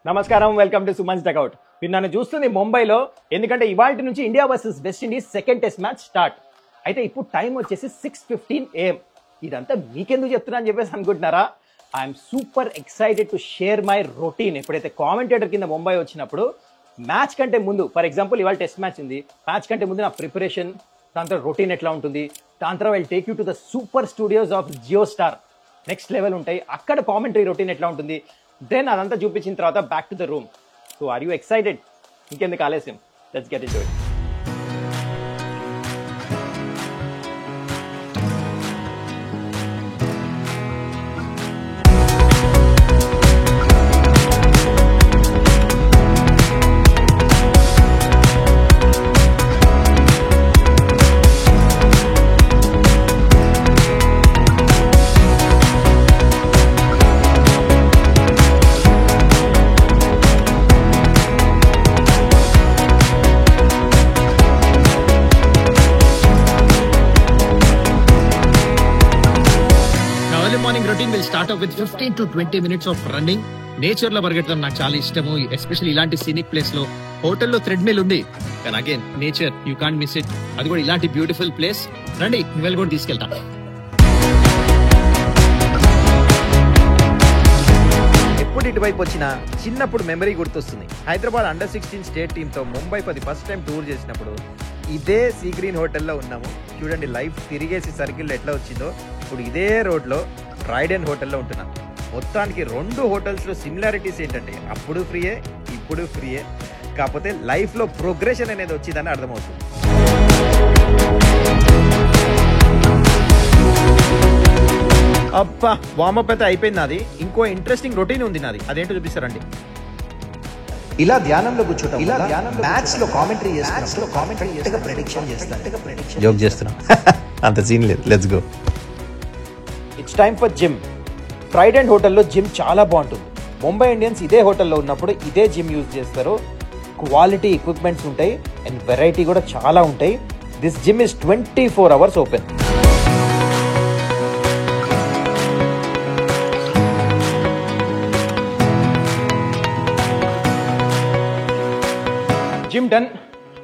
నమస్కారం, welcome to Suman's duck out. మీరు నన్ను చూస్తుంది ముంబైలో, ఎందుకంటే ఇవాల్టి నుంచి India versus West Indies second test match start అయితే. ఇప్పుడు టైం వచ్చేసి 6:15 AM. ఇదంతా మీకెందుకు చెప్తున్నా అని చెప్పేసి అనుకుంటున్నారా? I'm super excited to share my routine. ఎప్పుడైతే కామెంటేటర్ కింద ముంబై వచ్చినప్పుడు మ్యాచ్ కంటే ముందు, ఫర్ ఎగ్జాంపుల్ ఇవాళ టెస్ట్ మ్యాచ్ ఉంది, మ్యాచ్ కంటే ముందు నా ప్రిపరేషన్, దాని తర్వాత రొటీన్ ఎట్లా ఉంటుంది, దాని తర్వాత I'll take you to the super studios of Jio Star. Next level ఉంటాయి, అక్కడ కామెంటరీ రొటీన్ ఎట్లా ఉంటుంది, దెన్ అదంతా చూపించిన తర్వాత back to the room. So are you excited? ఇంకెందుకు ఆలస్యం, let's get into it. Routine will start off with 15 to 20 minutes of running. Nature లో పరిగెత్తడం నాకు చాలా ఇష్టము, ఎస్పెషల్లీ ఇలాంటి సీనిక్ ప్లేస్ లో. హోటల్లో థ్రెడ్మిల్ ఉంది, కానీ again nature you can't miss it. అది కూడా ఇలాంటి బ్యూటిఫుల్ ప్లేస్. రండి, నువ్వు కూడా తీసుకెళ్తా. ఎప్పుడు ఇటువైపు వచ్చినా చిన్నప్పుడు మెమరీ గుర్తొస్తుంది. హైదరాబాద్ అండర్-16 స్టేట్ టీంతో ముంబై ఫస్ట్ టైం టూర్ చేసినప్పుడు ఇదే సీ గ్రీన్ హోటల్లో ఉన్నాము. చూడండి లైఫ్ తిరిగేసి సర్కిల్ ఎట్లా వచ్చిందో. ఇప్పుడు ఇదే రోడ్లో ట్రైడెన్ హోటల్లో ఉంటున్నాను. మొత్తానికి రెండు హోటల్స్లో సిమిలారిటీస్ ఏంటంటే అప్పుడు ఫ్రీయే, ఇప్పుడు ఫ్రీయే, కాకపోతే లైఫ్లో ప్రోగ్రెషన్ అనేది వచ్చిందని అర్థమవుతుంది. అబ్బా, వార్మప్ అయితే అయిపోయింది నాది. ఇంకో ఇంట్రెస్టింగ్ రొటీన్ ఉంది నాది, అదేంటో చూపిస్తారండి. ఇలా ధ్యానంలో కూర్చోటం, ఇలా మ్యాచ్ లో కామెంటరీ చేస్తున్నప్పుడు ప్రెడిక్షన్ చేస్తాను. జోక్ చేస్తున్నా, అంత సీన్ లేదు. Let's go. It's time for gym. Trident హోటల్లో జిమ్ చాలా బాగుంటుంది. ముంబై ఇండియన్స్ ఇదే హోటల్లో ఉన్నప్పుడు ఇదే జిమ్ యూజ్ చేస్తారు. క్వాలిటీ ఎక్విప్మెంట్స్ ఉంటాయి అండ్ వెరైటీ కూడా చాలా ఉంటాయి. This gym is 24 hours open. Gym done.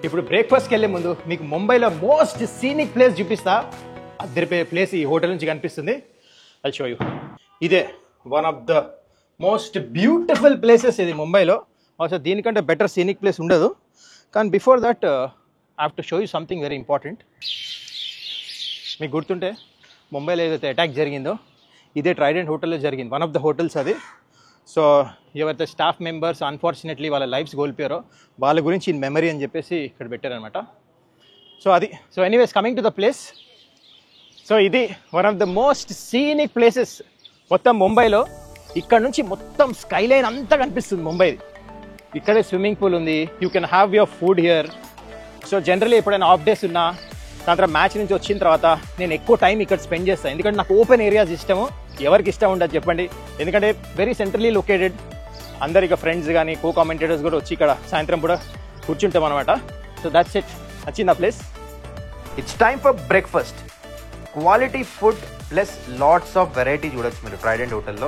ఇప్పుడు బ్రేక్ఫాస్ట్కి వెళ్ళే ముందు మీకు ముంబైలో మోస్ట్ సీనిక్ ప్లేస్ చూపిస్తా. అద్దరిపోయే ప్లేస్ ఈ హోటల్ నుంచి కనిపిస్తుంది. I'll show you. ఇదే one of the most beautiful places ఇది ముంబైలో. అసలు దీనికంటే బెటర్ సీనిక్ ప్లేస్ ఉండదు. కానీ before that I have to show you something very important. మీకు గుర్తుంటే ముంబైలో ఏదైతే అటాక్ జరిగిందో ఇదే ట్రైడెంట్ హోటల్లో జరిగింది. వన్ ఆఫ్ ద హోటల్స్ అది. సో ఎవరైతే స్టాఫ్ మెంబర్స్ అన్ఫార్చునేట్లీ వాళ్ళ లైఫ్స్ కోల్పోయారో వాళ్ళ గురించి ఇన్ మెమరీ అని చెప్పేసి ఇక్కడ పెట్టారనమాట. సో అది. So anyways, coming to the place. So ఇది one of the most scenic places మొత్తం ముంబైలో. ఇక్కడ నుంచి మొత్తం స్కై లైన్ అంతా కనిపిస్తుంది ముంబైది. ఇక్కడే స్విమ్మింగ్ పూల్ ఉంది. You can have your food here. So generally ఎప్పుడైనా ఆఫ్ డేస్ ఉన్నా, దాని తర్వాత మ్యాచ్ నుంచి వచ్చిన తర్వాత నేను ఎక్కువ టైం ఇక్కడ స్పెండ్ చేస్తాను. ఎందుకంటే నాకు ఓపెన్ ఏరియాస్ ఇష్టము. ఎవరికి ఇష్టం ఉండదు చెప్పండి? ఎందుకంటే వెరీ సెంట్రలీ లొకేటెడ్. అందరు ఇక ఫ్రెండ్స్ కానీ కో కామెంటేటర్స్ కూడా వచ్చి ఇక్కడ సాయంత్రం కూడా కూర్చుంటాం అనమాట. So that's it. నచ్చింది ఆ place. It's time for breakfast. Quality food plus lots of variety చూడొచ్చు మీరు ట్రైడెంట్ హోటల్లో.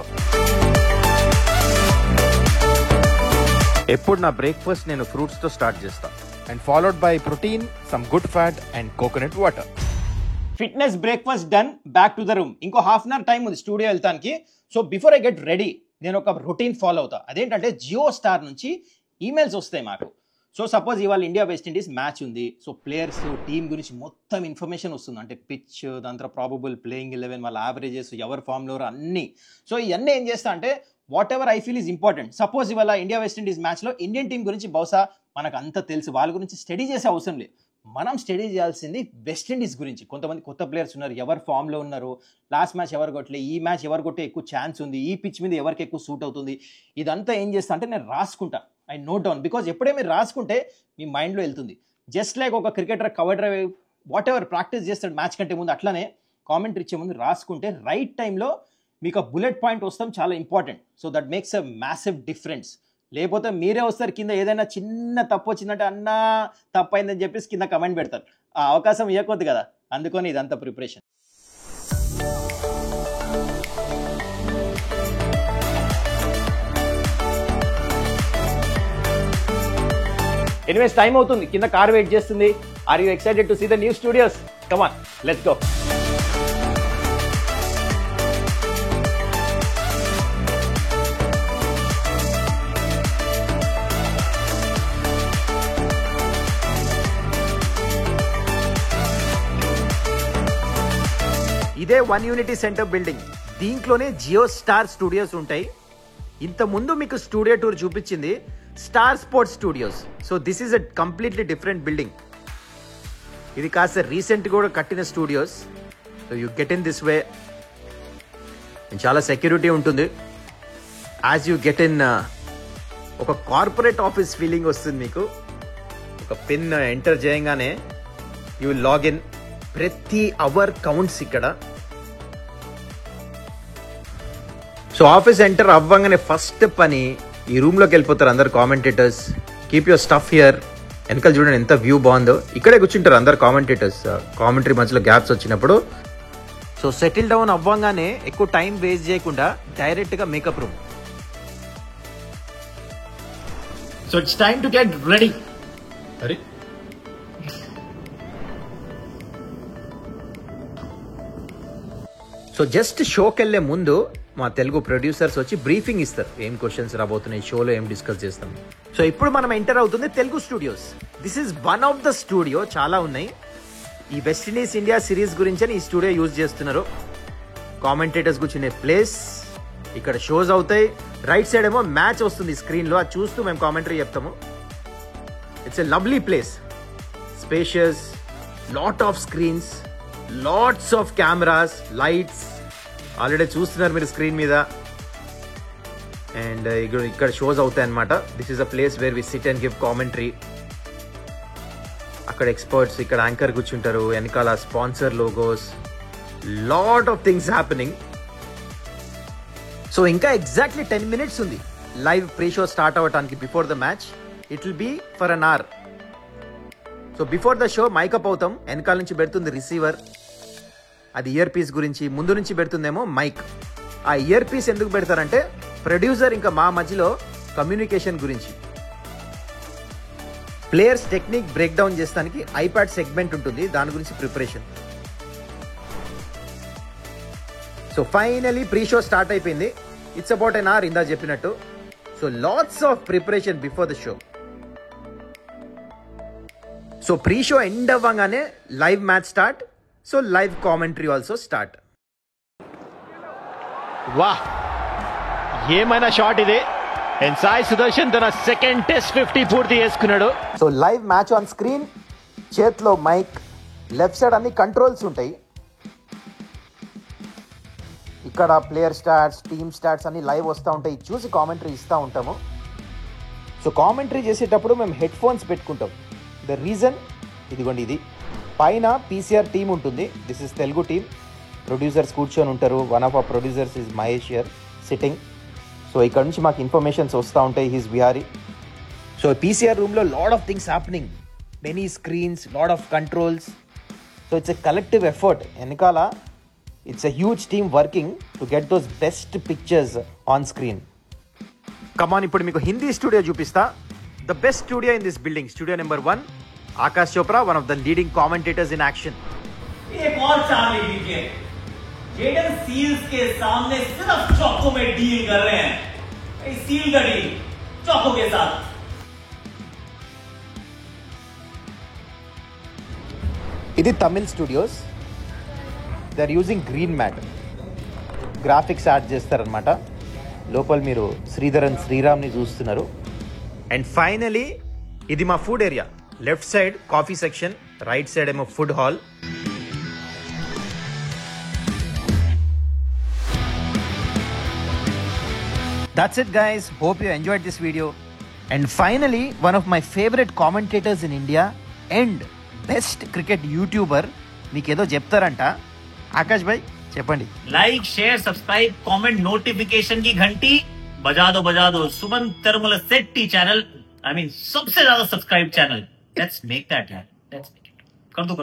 ఎప్పుడు నా బ్రేక్ఫాస్ట్ నేను ఫ్రూట్స్తో స్టార్ట్ చేస్తాను, and followed by protein, some good fat and coconut water. Fitness breakfast done. Back to the room. ఇంకో ½ hour time ఉంది స్టూడియో వెళ్తానికి. So before I get ready నేను ఒక రొటీన్ ఫాలో అవుతా. అదేంటంటే జియో స్టార్ నుంచి ఈమెయిల్స్ వస్తాయి మాకు. సో సపోజ్ ఇవాళ ఇండియా వెస్టిండీస్ మ్యాచ్ ఉంది. సో ప్లేయర్స్, టీమ్ గురించి మొత్తం ఇన్ఫర్మేషన్ వస్తుంది. అంటే పిచ్, దాని తర్వాత ప్రాబబుల్ ప్లేయింగ్ 11, వాళ్ళ యావరేజెస్, ఎవరు ఫామ్లో అన్నీ. సో ఇవన్నీ ఏం చేస్తా అంటే what ever I feel is important. Suppose ఇవాళ ఇండియా వెస్టిండీస్ మ్యాచ్లో ఇండియన్ టీం గురించి బహుశా మనకు అంత తెలుసు, వాళ్ళ గురించి స్టడీ చేసే అవసరం లేదు. మనం స్టడీ చేయాల్సింది వెస్టిండీస్ గురించి. కొంతమంది కొత్త ప్లేయర్స్ ఉన్నారు, ఎవరు ఫామ్లో ఉన్నారు, లాస్ట్ మ్యాచ్ ఎవరు కొట్టలే, ఈ మ్యాచ్ ఎవరు కొట్టే ఎక్కువ ఛాన్స్ ఉంది, ఈ పిచ్ మీద ఎవరికి ఎక్కువ సూట్ అవుతుంది. ఇదంతా ఏం చేస్తా అంటే నేను రాసుకుంటా. I note down. బికాజ్ ఎప్పుడే మీరు రాసుకుంటే మీ మైండ్లో వెళ్తుంది. జస్ట్ లైక్ ఒక cricketer cover drive what ever practice చేస్తాడు మ్యాచ్ కంటే ముందు, అట్లానే కామెంటరీ ఇచ్చే ముందు రాసుకుంటే రైట్ టైంలో మీకు ఆ బుల్లెట్ పాయింట్ వస్తాం చాలా important. So that makes a massive difference. లేకపోతే మీరే వస్తారు కింద ఏదైనా చిన్న తప్పు వచ్చిందంటే అన్నా తప్పైందని చెప్పేసి కింద కమెంట్ పెడతారు. ఆ అవకాశం ఇవ్వకొద్దు కదా, అందుకని ఇదంతా ప్రిపరేషన్. ఎనీవేస్ టైం అవుతుంది, కింద కార్ వెయిట్ చేస్తుంది. Are you excited to see the new studios? Come on, let's go. ఇదే వన్ యూనిటీ సెంటర్ బిల్డింగ్. దీంట్లోనే జియో స్టార్ స్టూడియోస్ ఉంటాయి. ఇంత ముందు మీకు స్టూడియో టూర్ చూపించింది Star Sports studios. So this is a completely different building. ఇది కాస్త రీసెంట్ కూడా కట్టిన studios. So you get in this way. చాలా సెక్యూరిటీ ఉంటుంది. యాజ్ యూ గెట్ ఇన్ ఒక కార్పొరేట్ ఆఫీస్ ఫీలింగ్ వస్తుంది మీకు. ఒక పిన్ ఎంటర్ చేయగానే యూ విల్ లాగిన్. ప్రతి అవర్ కౌంట్స్ ఇక్కడ. సో ఆఫీస్ ఎంటర్ అవ్వగానే ఫస్ట్ పని ఈ రూమ్లోకి వెళ్ళిపోతారు అందరు commentators. Keep your stuff here. వెనకాల చూడండి ఎంత వ్యూ బాగుందో. ఇక్కడే కూర్చుంటారు అందరు కామెంటేటర్స్. కామెంటరీ మధ్యలో గ్యాప్స్ వచ్చినప్పుడు. సో సెటిల్ డౌన్ అవ్వగానే ఎక్కువ టైం వేస్ట్ చేయకుండా డైరెక్ట్గా makeup room. So it's time to get ready. అరే సో జస్ట్ షోకి వెళ్ళే ముందు మా తెలుగు ప్రొడ్యూసర్స్ వచ్చి బ్రీఫింగ్ ఇస్తారు. ఏం క్వశ్చన్స్ రాబోతున్నాయి, షోలో ఏం డిస్కస్ చేస్తాం. సో ఇప్పుడు మనం ఎంటర్ అవుతుంది Telugu studios. This is one of the studio. చాలా ఉన్నాయి. ఈ వెస్ట్ ఇండీస్ ఇండియా సిరీస్ గురించి ఈ స్టూడియో యూజ్ చేస్తున్నారు. కామెంటేటర్స్ కూర్చునే ప్లేస్. ఇక్కడ షోస్ అవుతాయి. రైట్ సైడ్ ఏమో మ్యాచ్ వస్తుంది స్క్రీన్లో. అది చూస్తూ మేము కామెంటరీ చెప్తాము. It's a lovely place. Spacious, lot of screens, lots of cameras, lights. Already చూస్తున్నారు మీరు స్క్రీన్ మీద. అండ్ ఇక్కడ షోస్ అవుతాయి అనమాట. This is a place where we SIT and give commentary. అక్కడ ఎక్స్పర్ట్స్, ఇక్కడ యాంకర్ కూర్చుంటారు. వెనకాల sponsor logos, lot of things happening. So ఇంకా ఎగ్జాక్ట్లీ 10 minutes ఉంది లైవ్ ప్రీ షో స్టార్ట్ అవ్వడానికి. Before the match it will be for an hour. So before the show makeup అవుతాం. వెనకాల నుంచి పెడుతుంది రిసీవర్. అది ఇయర్ పీస్ గురించి. ముందు నుంచి పెడుతుందేమో మైక్. ఆ ఇయర్ పీస్ ఎందుకు పెడతారంటే ప్రొడ్యూసర్ ఇంకా మా మధ్యలో కమ్యూనికేషన్ గురించి. ప్లేయర్స్ టెక్నిక్ బ్రేక్ డౌన్ చేస్తానికి ఐప్యాడ్ సెగ్మెంట్ ఉంటుంది. దాని గురించి preparation. So finally pre show start అయిపోయింది. ఇట్స్ అబౌట్ an hour ఇందా చెప్పినట్టు. So lots of preparation before the show. So pre show end అవ్వగానే live match start. So live commentary also start. వాహ్, ఏమైనా shot ఇది. అండ్ సాయి సుదర్శన్ తన second test 50 పూర్తి చేసుకున్నాడు. So live match on screen. చేతిలో మైక్. లెఫ్ట్ సైడ్ అన్ని controls ఉంటాయి. ఇక్కడ ప్లేయర్ స్టాట్స్, టీమ్ స్టాట్స్ అన్ని లైవ్ వస్తూ ఉంటాయి. చూసి కామెంటరీ ఇస్తూ ఉంటాము. సో కామెంటరీ చేసేటప్పుడు మేము హెడ్ ఫోన్స్ పెట్టుకుంటాం. ద రీజన్ ఇదిగోండి, ఇది పైన పీసీఆర్ టీమ్ ఉంటుంది. This is Telugu team. Producers కూర్చొని ఉంటారు. One of our producers is Mahesh here sitting. So ఇక్కడ నుంచి మాకు ఇన్ఫర్మేషన్స్ వస్తూ ఉంటాయి. హీస్ బిహారీ. సో పీసీఆర్ రూమ్లో lot of things happening. Many screens, lot of controls. So it's a collective effort. వెనకాల it's a huge team working to get those best pictures on screen. కమాన్, ఇప్పుడు మీకు Hindi studio చూపిస్తా. The best studio in this building. Studio number 1. Akash Chopra, one of the leading commentators in action. एक और चाल ले लीजिए. Jayden Seales के सामने सिर्फ चौको में डील कर रहे हैं. सील का डील चौको के साथ. ఇది Tamil studios. They are using green mat. Graphics add చేస్తారనమాట. లోపల మీరు శ్రీధరన్ శ్రీరామ్ని చూస్తున్నారు. అండ్ ఫైనలీ ఇది మా food area. Left side coffee section, right side ఏమో food hall. That's it guys. Hope you enjoyed this video. And finally, one of my favorite commentators in India and best cricket YouTuber. మీకేదో చెప్తారంట. ఆకాష్ భాయ్ చెప్పండి. Like, share, subscribe, comment, notification की घंटी बजा दो. Suman Tirumala Setty channel, I mean सबसे ज्यादा subscribe channel. Let's make that यार. Let's make it. कर दो.